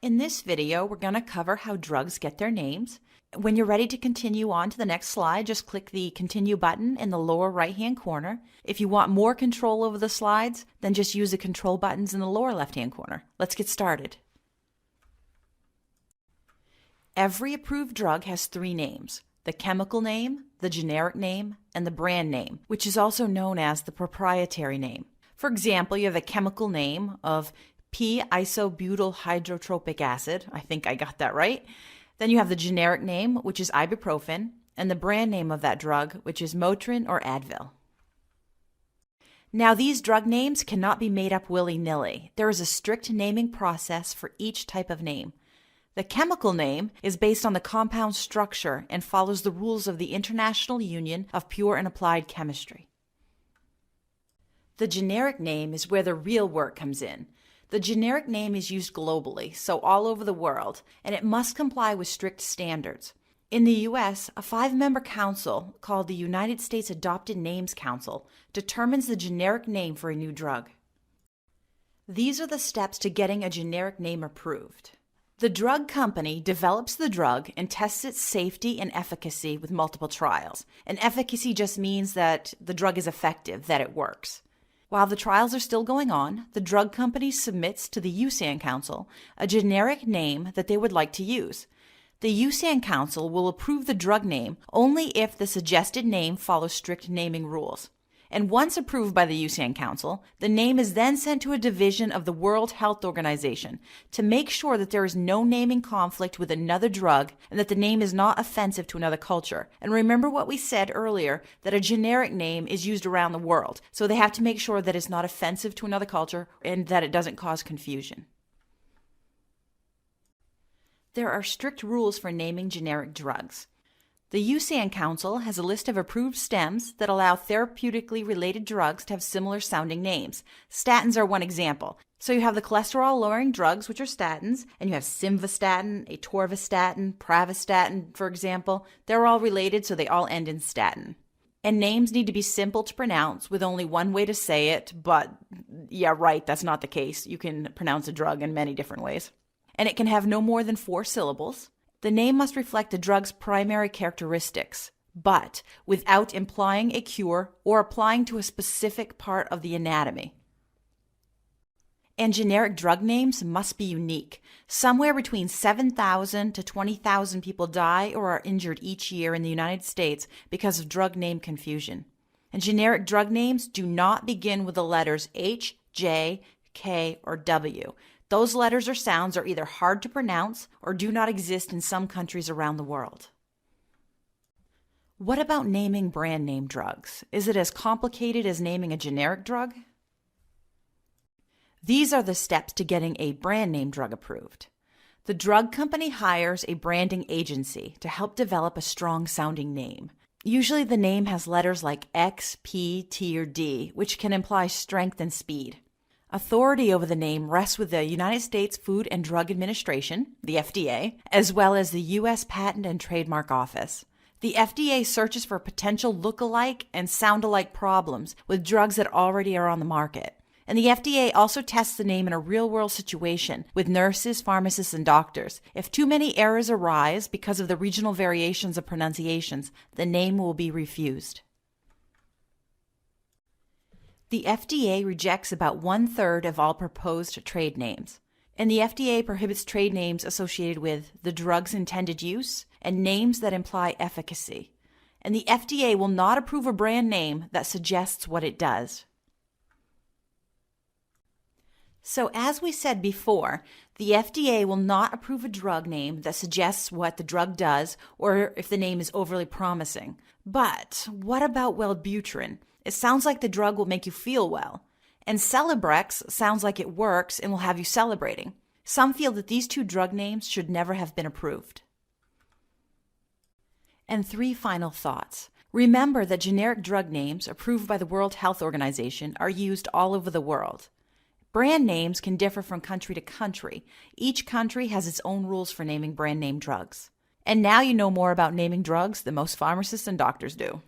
In this video, we're going to cover how drugs get their names. When you're ready to continue on to the next slide, just click the Continue button in the lower right-hand corner. If you want more control over the slides, then just use the control buttons in the lower left-hand corner. Let's get started. Every approved drug has three names: the chemical name, the generic name, and the brand name, which is also known as the proprietary name. For example, you have the chemical name of p-isobutyl hydrotropic acid. I think I got that right. Then you have the generic name, which is ibuprofen, and the brand name of that drug, which is Motrin or Advil. Now, these drug names cannot be made up willy-nilly. There is a strict naming process for each type of name. The chemical name is based on the compound structure and follows the rules of the International Union of Pure and Applied Chemistry. The generic name is where the real work comes in. The generic name is used globally, so all over the world, and it must comply with strict standards. In the U.S., a 5-member council called the United States Adopted Names Council determines the generic name for a new drug. These are the steps to getting a generic name approved. The drug company develops the drug and tests its safety and efficacy with multiple trials. And efficacy just means that the drug is effective, that it works. While the trials are still going on, the drug company submits to the USAN Council a generic name that they would like to use. The USAN Council will approve the drug name only if the suggested name follows strict naming rules. And once approved by the USAN Council, the name is then sent to a division of the World Health Organization to make sure that there is no naming conflict with another drug and that the name is not offensive to another culture. And remember what we said earlier, that a generic name is used around the world. So they have to make sure that it's not offensive to another culture and that it doesn't cause confusion. There are strict rules for naming generic drugs. The USAN Council has a list of approved stems that allow therapeutically related drugs to have similar sounding names. Statins are one example. So you have the cholesterol-lowering drugs, which are statins, and you have simvastatin, atorvastatin, pravastatin, for example. They're all related, so they all end in statin. And names need to be simple to pronounce with only one way to say it, but yeah, right, that's not the case. You can pronounce a drug in many different ways. And it can have no more than 4 syllables. The name must reflect the drug's primary characteristics, but without implying a cure or applying to a specific part of the anatomy. And generic drug names must be unique. Somewhere between 7,000 to 20,000 people die or are injured each year in the United States because of drug name confusion. And generic drug names do not begin with the letters H, J, K, or W. Those letters or sounds are either hard to pronounce or do not exist in some countries around the world. What about naming brand name drugs? Is it as complicated as naming a generic drug? These are the steps to getting a brand name drug approved. The drug company hires a branding agency to help develop a strong sounding name. Usually the name has letters like X, P, T, or D, which can imply strength and speed. Authority over the name rests with the United States Food and Drug Administration, the FDA, as well as the U.S. Patent and Trademark Office. The FDA searches for potential look-alike and sound-alike problems with drugs that already are on the market. And the FDA also tests the name in a real-world situation with nurses, pharmacists, and doctors. If too many errors arise because of the regional variations of pronunciations, the name will be refused. The FDA rejects about 1/3 of all proposed trade names, and the FDA prohibits trade names associated with the drug's intended use and names that imply efficacy. And the FDA will not approve a brand name that suggests what it does. So as we said before, the FDA will not approve a drug name that suggests what the drug does or if the name is overly promising. But what about Wellbutrin? It sounds like the drug will make you feel well. And Celebrex sounds like it works and will have you celebrating. Some feel that these 2 drug names should never have been approved. And 3 final thoughts. Remember that generic drug names approved by the World Health Organization are used all over the world. Brand names can differ from country to country. Each country has its own rules for naming brand name drugs. And now you know more about naming drugs than most pharmacists and doctors do.